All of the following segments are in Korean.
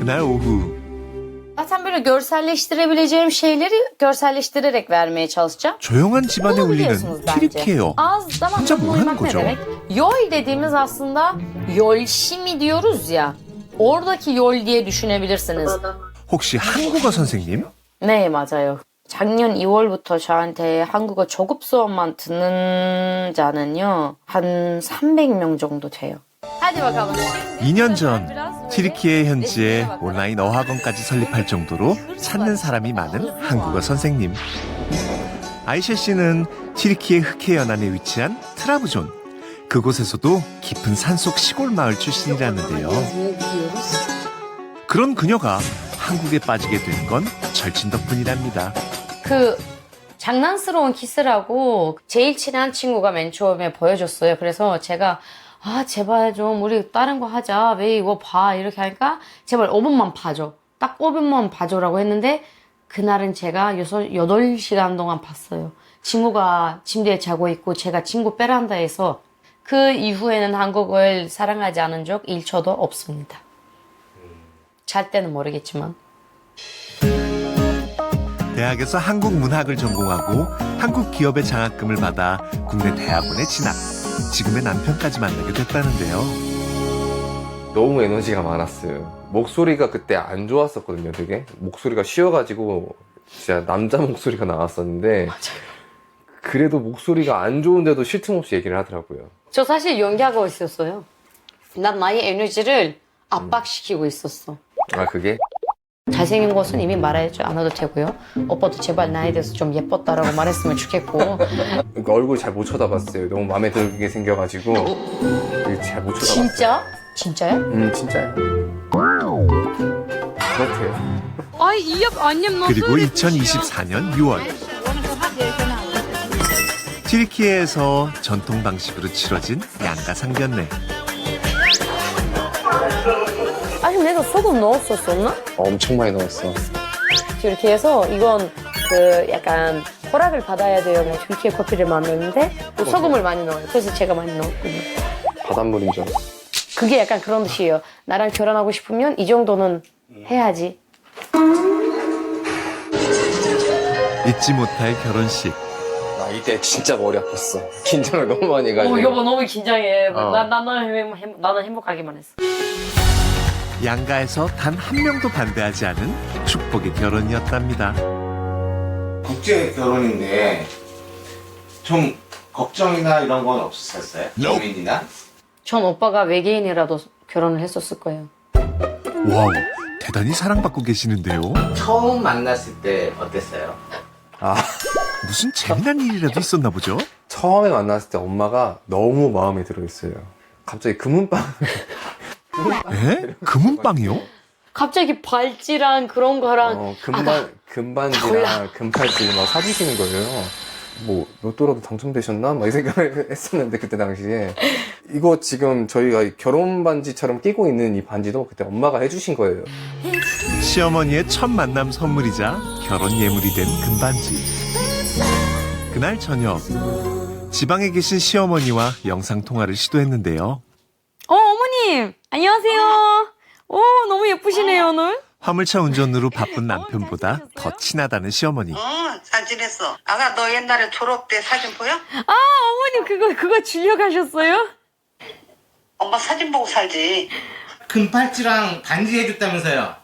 그날 ohu. Zaten böyle görselleştirebileceğim şeyleri görselleştirerek vermeye çalışacağım. 조용한 집안에 Bunu 울리는 biliyorsunuz bence. 트리키예요. Az damak 혼자 tadına 뭘 하는 uymak ne 거죠? demek? Yol dediğimiz aslında 열심히 diyoruz ya. Oradaki yol diye düşünebilirsiniz. 혹시 한국어 선생님? 네, 맞아요. 작년 2월부터 저한테 한국어 조급 수업만 듣는 자는요. 한 300명 정도 돼요. hadi bakalım. 2년 전 튀르키예 현지에 온라인 어학원까지 설립할 정도로 찾는 사람이 많은 한국어 선생님. 아이셰 씨는 튀르키예 흑해 연안에 위치한 트라브존. 그곳에서도 깊은 산속 시골 마을 출신이라는데요. 그런 그녀가 한국에 빠지게 된 건 절친 덕분이랍니다. 그 장난스러운 키스라고 제일 친한 친구가 맨 처음에 보여줬어요. 그래서 제가 제발 좀 우리 다른 거 하자. 왜 이거 봐. 이렇게 하니까 제발 5분만 봐줘. 딱 5분만 봐줘라고 했는데 그날은 제가 8시간 동안 봤어요. 친구가 침대에 자고 있고 제가 친구 베란다에서 그 이후에는 한국을 사랑하지 않은 적 1초도 없습니다. 잘 때는 모르겠지만. 대학에서 한국 문학을 전공하고 한국 기업의 장학금을 받아 국내 대학원에 진학. 지금의 남편까지 만나게 됐다는데요. 너무 에너지가 많았어요. 목소리가 그때 안 좋았었거든요, 되게. 목소리가 쉬어가지고 진짜 남자 목소리가 나왔었는데 맞아요. 그래도 목소리가 안 좋은데도 쉴 틈 없이 얘기를 하더라고요. 저 사실 연기하고 있었어요. 난 나의 에너지를 압박시키고 있었어. 아, 그게? 잘생긴 것은 이미 말하지 않아도 되고요. 오빠도 제발 나에 대해서 좀 예뻤다라고 말했으면 좋겠고. 그러니까 얼굴 잘 못 쳐다봤어요. 너무 마음에 들게 생겨가지고 잘 못 쳐다봤어요. 진짜? 진짜요? 진짜요. 그렇대요. Ay iyi yap annem nasıl 그리고 2024년 6월 튀르키예에서 전통 방식으로 치러진 양가 상견례. 아니 내가 소금 넣었었었나? 엄청 많이 넣었어. 이렇게 해서 이건 그 약간 허락을 받아야 돼요. 뭐 튀르키예 커피를 만드는데 또 소금을 많이 넣어요. 그래서 제가 많이 넣었거든요. 바닷물인 줄 알았어. 그게 약간 그런 뜻이에요. 나랑 결혼하고 싶으면 이 정도는 해야지. 잊지 못할 결혼식. 나 이때 진짜 머리 아팠어. 긴장을 너무 많이 해가지고. 여보 너무 긴장해. 어. 나는 행복하기만 했어. 양가에서 단 한 명도 반대하지 않은 축복의 결혼이었답니다. 국제 결혼인데 좀 걱정이나 이런 건 없었어요? 고민이나? 전 오빠가 외계인이라도 결혼을 했었을 거예요. 와우, 대단히 사랑받고 계시는데요. 처음 만났을 때 어땠어요? 아, 무슨 재미난 일이라도 있었나 보죠? 처음에 만났을 때 엄마가 너무 마음에 들어있어요. 갑자기 금은빵. 에? 금은빵이요? 갑자기 발찌랑 그런 거랑 금반지랑 금팔찌 막 사주시는 거예요. 뭐 로또라도 당첨되셨나? 막 이 생각을 했었는데 그때 당시에 이거 지금 저희가 결혼 반지처럼 끼고 있는 이 반지도 그때 엄마가 해주신 거예요. 시어머니의 첫 만남 선물이자 결혼 예물이 된 금반지. 그날 저녁 지방에 계신 시어머니와 영상통화를 시도했는데요. 어머님 안녕하세요. 오 너무 예쁘시네요 오늘. 화물차 운전으로 바쁜 남편보다 더 친하다는 시어머니. 잘 지냈어. 아가 너 옛날에 졸업 때 사진 보여? 어머님 그거 주려 가셨어요? 엄마 사진 보고 살지. 금팔찌랑 반지 해줬다면서요?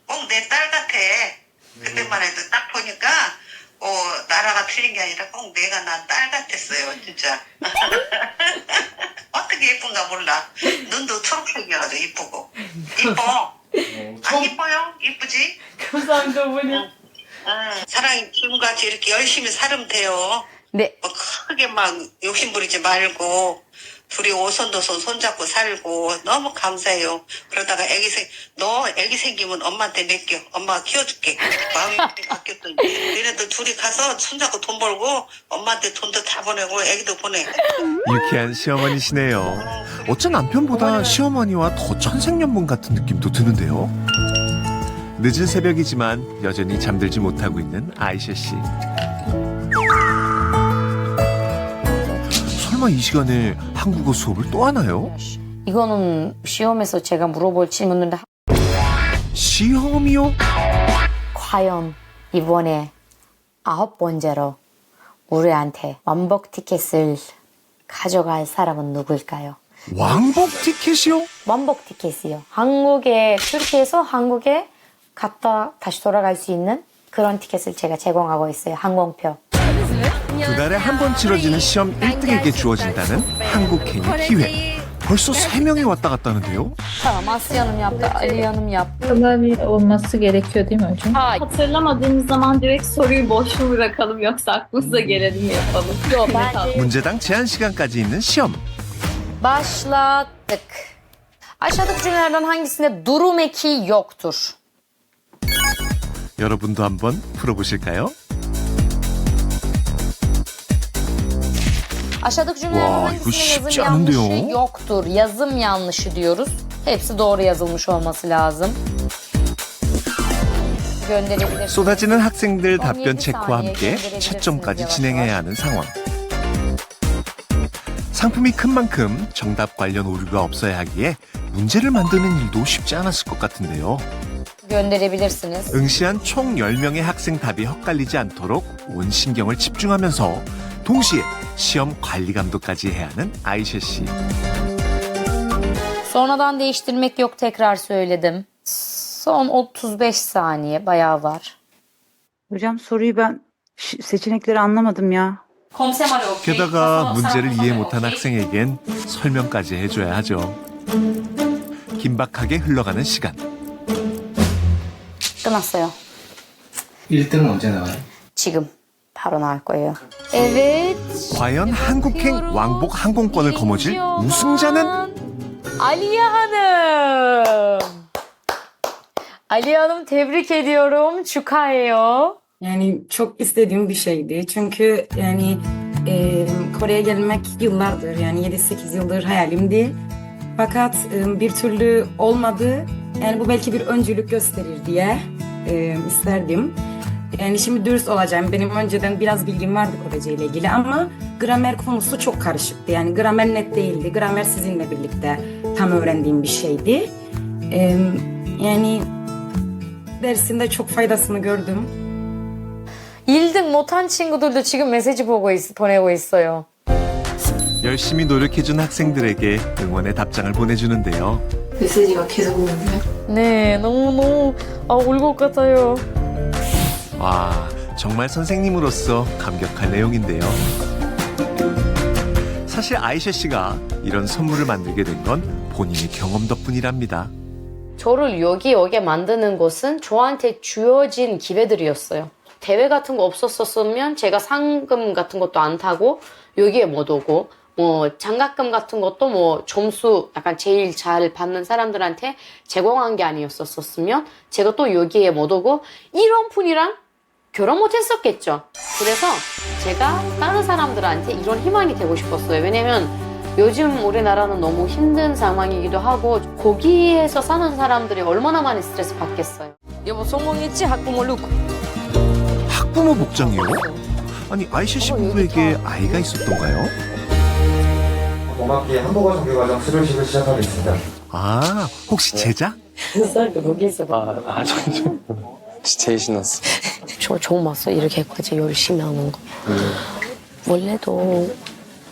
꼭 내 딸 같아. 그때만 해도 딱 보니까 나라가 틀린 게 아니라 꼭 내가 난 딸 같았어요 진짜. 어떻게 예쁜가 몰라. 눈도 초록색이어가지고 이쁘고. 이뻐. 이뻐요? 이쁘지? 감사합니다 어머님. 사랑이 지금같이 이렇게 열심히 살면 돼요. 네. 뭐 크게 막 욕심 부리지 말고 둘이 오손도손 손잡고 살고 너무 감사해요. 그러다가 너 애기 생기면 엄마한테 맡겨. 엄마가 키워줄게. 마음이 바뀌었더니 너네들 둘이 가서 손잡고 돈 벌고 엄마한테 돈도 다 보내고 애기도 보내. 유쾌한 시어머니시네요. 어째 남편보다 시어머니와 더 천생연분 같은 느낌도 드는데요. 늦은 새벽이지만 여전히 잠들지 못하고 있는 아이셰 씨. 설마 이 시간에 한국어 수업을 또 하나요? 이거는 시험에서 제가 물어볼 질문인데 시험이요? 과연 이번에 9번째로 우리한테 왕복 티켓을 가져갈 사람은 누구일까요? 왕복 티켓이요? 왕복 티켓이요. 튀르키예에서 한국에 갔다 다시 돌아갈 수 있는 그런 티켓을 제가 제공하고 있어요. 항공표. 2달에 한 번 치러지는 시험 1등에게 주어진다는 한국행위 기회. 벌써 3명이 왔다 갔다는데요? Tamam, Asya Hanım yaptı, Ali Hanım yaptı. kadar olması gerekiyor değil mi hocam? Hayır. Hatırlamadığımız zaman direkt soruyu boş mu bırakalım yoksa aklımıza geleni mi yapalım? Yok, bence 문제당 제한 시간까지 있는 시험. başladık. Aşağıdaki cümlelerden hangisinde durum eki yoktur? 여러분도 한번 풀어보실까요? Aşağıdaki cümlelerden Vay, bu hangisinde 쉽지 yazım yanlışı 않은데요? yoktur? Yazım yanlışı diyoruz. Hepsi doğru yazılmış olması lazım. Gönderebilirsiniz. 쏟아지는 학생들 답변 17 체크와 saniye 함께 gönderebilirsiniz 채점까지 yavaş 진행해야 yavaş. 하는 상황. 상품이 큰 만큼 정답 관련 오류가 없어야 하기에 문제를 만드는 일도 쉽지 않았을 것 같은데요. Gönderebilirsiniz. 응시한 총 10명의 학생 답이 헷갈리지 않도록 온 신경을 집중하면서 동시에 시험 관리 감독까지 해야 하는 아이셰 씨. Sonradan değiştirmek yok, tekrar söyledim. Son 35 saniye bayağı var. Hocam soruyu ben seçenekleri anlamadım ya. 게다가 문제를 이해 못한 학생에겐 설명까지 해줘야 하죠. 긴박하게 흘러가는 시간. 끝났어요. 1등은 언제 나와요? 지금 바로 나올 거예요. Evet. 과연 한국행 왕복 항공권을 거머쥘 우승자는? Aliye Hanım. Aliye Hanım, tebrik ediyorum. 축하해요. Yani çok istediğim bir şeydi. Çünkü yani Kore'ye gelmek yıllardır, yani 7-8 yıldır hayalimdi. Fakat bir türlü olmadı. Yani bu belki bir öncülük gösterir diye isterdim. Yani şimdi dürüst olacağım. Benim önceden biraz bilgim vardı Korece ile ilgili ama gramer konusu çok karışıktı. Yani gramer net değildi. Gramer sizinle birlikte tam öğrendiğim bir şeydi. Yani dersinde çok faydasını gördüm. 1등 못한 친구들도 지금 메시지 보내고 있어요. 열심히 노력해준 학생들에게 응원의 답장을 보내주는데요. 메시지가 계속 오는데요? 네, 너무너무 울 것 같아요. 와, 정말 선생님으로서 감격할 내용인데요. 사실 아이셰 씨가 이런 선물을 만들게 된 건 본인의 경험 덕분이랍니다. 저를 여기 오게 만드는 것은 저한테 주어진 기회들이었어요. 대회 같은 거 없었으면 제가 상금 같은 것도 안 타고 여기에 못 오고, 뭐 장학금 같은 것도 뭐 점수 약간 제일 잘 받는 사람들한테 제공한 게 아니었었으면 제가 또 여기에 못 오고 이런 분이랑 결혼 못 했었겠죠. 그래서 제가 다른 사람들한테 이런 희망이 되고 싶었어요. 왜냐면 요즘 우리나라는 너무 힘든 상황이기도 하고 거기에서 사는 사람들이 얼마나 많이 스트레스 받겠어요. 여보, 성공했지? 학부모 룩. 학부모 복장이요? 아니 아이셰 씨 부부에게 아이가 있었던가요? 5학기 한국어 정규과정 수료식을 시작하겠습니다. 아, 혹시 제자? 거기서 제일 신났어. 저 처음 봤어. 이렇게까지 열심히 하는 거. 원래도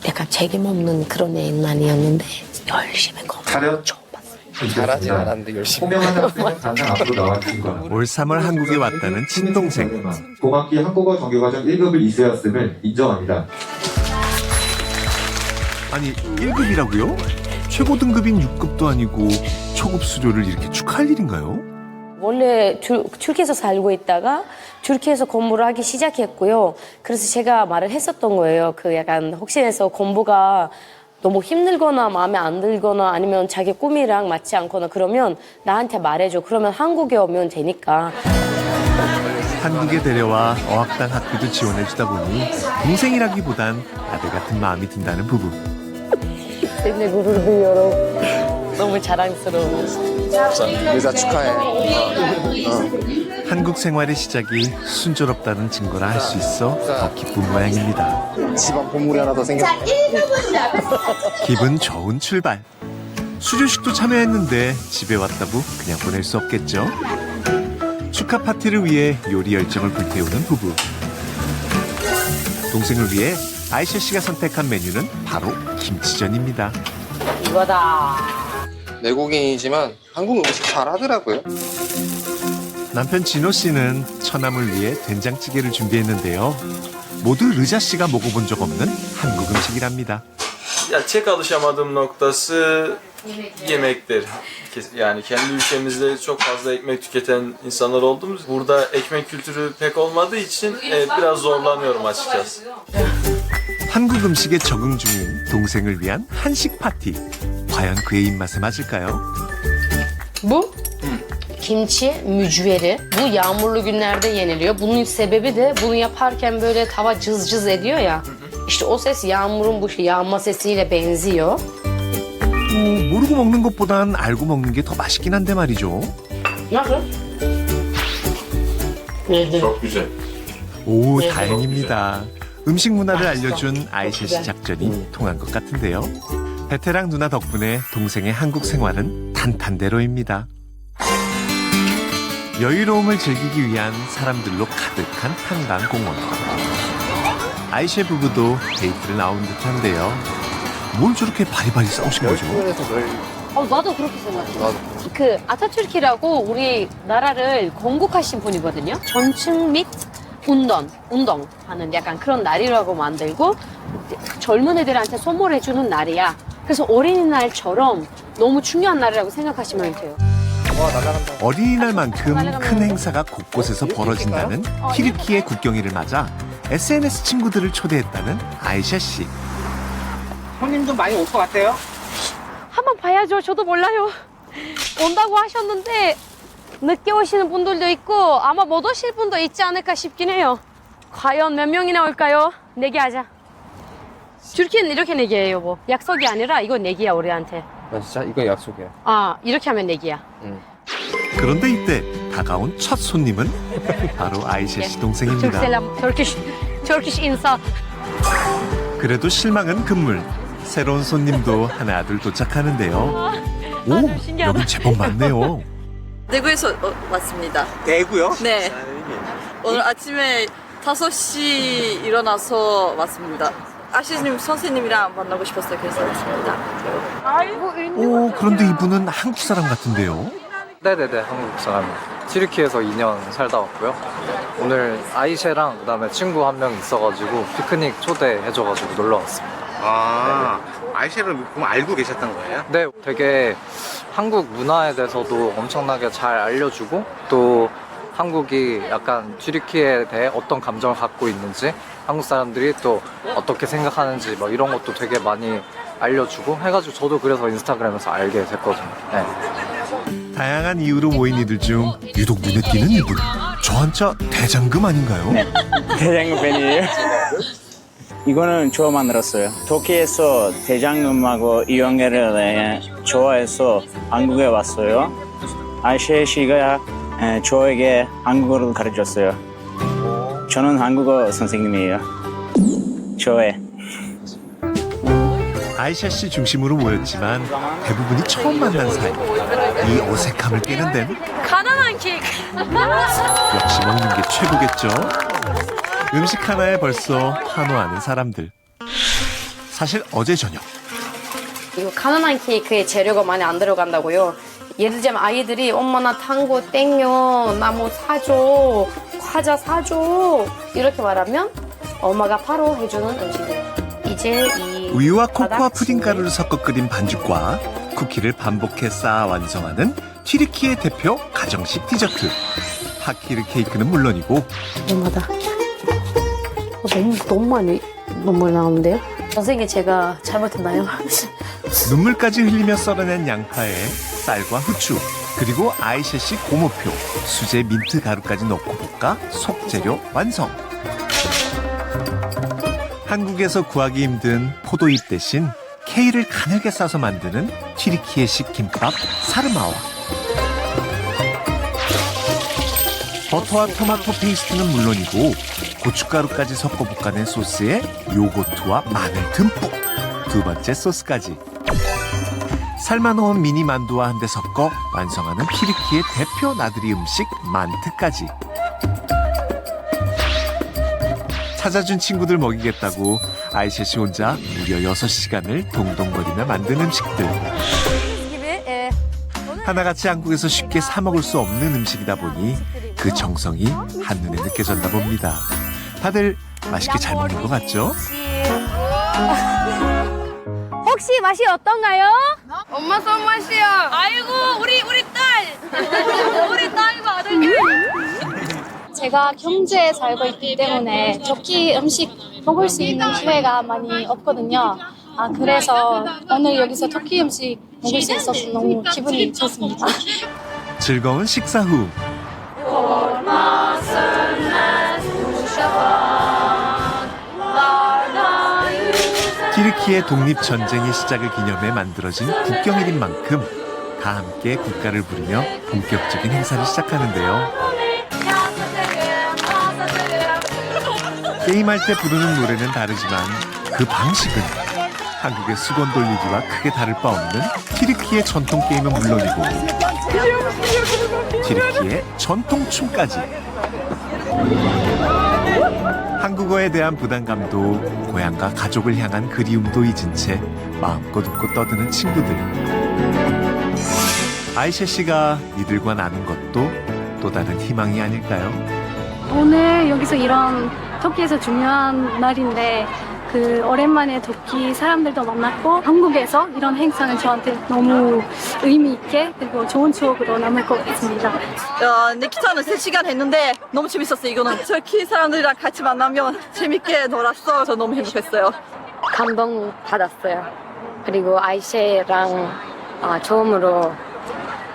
약간 책임 없는 그런 애는 아니었는데 열심히 한 거 차렷. 처음 봤어요. 잘하지 않았는데 열심히. 호명하는 학생은 당장 앞으로 나와주신 거야. 올 3월 한국에 왔다는 친동생. 5학기 한국어 정규과정 1급을 이수였음을 인정합니다. 아니 1급이라고요? 최고 등급인 6급도 아니고 초급 수료를 이렇게 축하할 일인가요? 원래 튀르키예에서 살고 있다가 튀르키예에서 공부를 하기 시작했고요. 그래서 제가 말을 했었던 거예요. 그 약간 혹시해서 공부가 너무 힘들거나 마음에 안 들거나 아니면 자기 꿈이랑 맞지 않거나 그러면 나한테 말해줘. 그러면 한국에 오면 되니까. 한국에 데려와 어학당 학비도 지원해주다 보니 동생이라기보단 아들 같은 마음이 든다는 부부. 근데 그룹이 너무 자랑스러워. 의사 축하해. 한국 생활의 시작이 순조롭다는 증거라 할 수 있어 더 기쁜 모양입니다. 집안 보물이 하나 더 생겼어. 기분 좋은 출발. 수료식도 참여했는데 집에 왔다고 그냥 보낼 수 없겠죠? 축하 파티를 위해 요리 열정을 불태우는 부부. 동생을 위해 아이샤 씨가 선택한 메뉴는 바로 김치전입니다. 이거다. 내국인이지만 한국 음식 잘하더라고요. 남편 진호 씨는 처남을 위해 된장찌개를 준비했는데요. 모두 르자 씨가 먹어본 적 없는 한국 음식이랍니다. Ya tek alışamadığım noktası yemektir. Yani kendi ülkemizde çok fazla ekmek tüketen insanlar olduğumuz, burada ekmek kültürü pek olmadığı için biraz zorlanıyorum açıkçası. 한국 음식에 적응 중인 동생을 위한 한식 파티. 과연 그의 입맛에 맞을까요? Bu kimchi mücveri. Bu yağmurlu günlerde yeniliyor. Bunun sebebi de bunu yaparken böyle tava cız cız ediyor ya. İşte o ses yağmurun bu yağma sesiyle benziyor. 모르고 먹는 것보단 알고 먹는 게 더 맛있긴 한데 말이죠. Nasıl? Çok güzel. 오, 다행입니다. 음식 문화를 알려준 아이샤 씨 작전이 통한 것 같은데요. 베테랑 누나 덕분에 동생의 한국 생활은 탄탄대로입니다. 여유로움을 즐기기 위한 사람들로 가득한 한강공원. 아이샤 부부도 데이트를 나온 듯한데요. 뭘 저렇게 바리바리 싸우신 거죠? 나도 그렇게 생각해. 그 아타투르키라고 우리 나라를 건국하신 분이거든요. 전층 및 운동하는 약간 그런 날이라고 만들고 젊은 애들한테 선물해주는 날이야. 그래서 어린이날처럼 너무 중요한 날이라고 생각하시면 돼요. 어린이날만큼 큰 행사가 곳곳에서 벌어진다는 튀르키예 국경일을 맞아 SNS 친구들을 초대했다는 아이샤 씨. 손님도 많이 올 것 같아요? 한번 봐야죠. 저도 몰라요. 온다고 하셨는데 늦게 오시는 분들도 있고 아마 못 오실 분도 있지 않을까 싶긴 해요. 과연 몇 명이나 올까요? 내기하자. 튀르키예는 이렇게 내기해요. 뭐 약속이 아니라 이거 내기야 우리한테. 나 진짜 이건 약속이야. 아 이렇게 하면 내기야. 그런데 이때 다가온 첫 손님은 바로 아이샤 씨 동생입니다. Turkish insan. 그래도 실망은 금물. 새로운 손님도 하나 둘 도착하는데요. 오, 신기하다. 여기 제법 많네요. 대구에서 왔습니다. 대구요? 네. 오늘 아침에 5시 일어나서 왔습니다. 아시님 선생님이랑 만나고 싶었어요. 그래서 왔습니다. 오, 그런데 이분은 한국 사람 같은데요. 네네네, 한국 사람. 튀르키예에서 2년 살다 왔고요. 오늘 아이셰랑 그다음에 친구 한 명 있어가지고 피크닉 초대해줘가지고 놀러 왔습니다. 아, 아이셰를 그럼 알고 계셨던 거예요? 네, 되게 한국 문화에 대해서도 엄청나게 잘 알려주고 또 한국이 약간 튀르키예에 대해 어떤 감정을 갖고 있는지 한국 사람들이 또 어떻게 생각하는지 뭐 이런 것도 되게 많이 알려주고 해가지고 저도 그래서 인스타그램에서 알게 됐거든요. 네. 다양한 이유로 모인 이들 중 유독 눈에 띄는 이분. 저 한자 대장금 아닌가요? 네, 대장금 팬이에요. 이거는 처음 만들었어요. 터키에서 대장금하고 이 연계를 좋아해서 한국에 왔어요. 아이샤 씨가 저에게 한국어를 가르쳤어요. 저는 한국어 선생님이에요. 저의. 아이샤 씨 중심으로 모였지만 대부분이 처음 만난 사이. 이 어색함을 깨는 데는 가난한 킥. 역시 먹는 게 최고겠죠. 음식 하나에 벌써 환호하는 사람들. 사실 어제 저녁 이거 가난한 케이크에 재료가 많이 안 들어간다고요. 예를 들자면 아이들이 엄마 나 tango 땡겨, 나 뭐 사줘, 과자 사줘 이렇게 말하면 엄마가 바로 해주는 음식이에요. 이제 이 우유와 코코아 푸딩 가루를 섞어 끓인 반죽과 쿠키를 반복해 쌓아 완성하는 튀르키예 대표 가정식 디저트. 하키르 케이크는 물론이고 엄마다. 너무 많이 눈물 나오는데요? 선생님 제가 잘못했나요? 눈물까지 흘리며 썰어낸 양파에 쌀과 후추 그리고 아이샤 씨 고무표, 수제 민트 가루까지 넣고 볶아 속재료 완성. 한국에서 구하기 힘든 포도잎 대신 케일을 가늘게 싸서 만드는 튀르키예식 김밥 사르마와. 버터와 토마토 페이스트는 물론이고 고춧가루까지 섞어 볶아낸 소스에 요거트와 마늘 듬뿍. 두 번째 소스까지. 삶아놓은 미니 만두와 한데 섞어 완성하는 튀르키예 대표 나들이 음식 만트까지. 찾아준 친구들 먹이겠다고 아이셰 씨 혼자 무려 6시간을 동동거리며 만든 음식들. 하나같이 한국에서 쉽게 사 먹을 수 없는 음식이다 보니 그 정성이 한눈에 느껴졌나 봅니다. 다들 맛있게 잘 먹는 것 같죠? 혹시 맛이 어떤가요? 엄마 손맛이요. 아이고 우리 딸. 우리 딸과 아들. 제가 경주에 살고 있기 때문에 터키 음식 먹을 수 있는 기회가 많이 없거든요. 그래서 오늘 여기서 터키 음식 먹을 수 있어서 너무 기분이 좋습니다. 즐거운 식사 후 튀르키예 독립전쟁의 시작을 기념해 만들어진 국경일인 만큼 다 함께 국가를 부르며 본격적인 행사를 시작하는데요. 게임할 때 부르는 노래는 다르지만 그 방식은 한국의 수건 돌리기와 크게 다를 바 없는 튀르키예 전통 게임은 물론이고 튀르키예 전통춤까지. 한국어에 대한 부담감도 고향과 가족을 향한 그리움도 잊은 채 마음껏 웃고 떠드는 친구들. 아이셰 씨가 이들과 나눈 것도 또 다른 희망이 아닐까요? 오늘 여기서 이런 터키에서 중요한 날인데 오랜만에 터키 사람들도 만났고 한국에서 이런 행사는 저한테 너무 의미 있게 그리고 좋은 추억으로 남을 것 같습니다. 내 기차는 3시간 했는데 너무 재밌었어요. 이거는 터키 사람들이랑 같이 만나면 재밌게 놀았어. 저 너무 행복했어요. 감동 받았어요. 그리고 아이셰랑 처음으로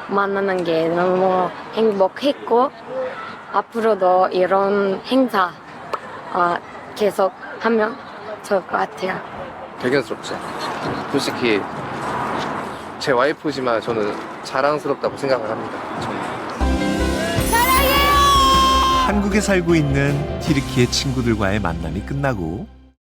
만나는 게 너무 행복했고 앞으로도 이런 행사 계속 하면 좋을 것 같아요. 대견스럽죠. 솔직히 제 와이프지만 저는 자랑스럽다고 생각을 합니다. 한국에 살고 있는 튀르키예 친구들과의 만남이 끝나고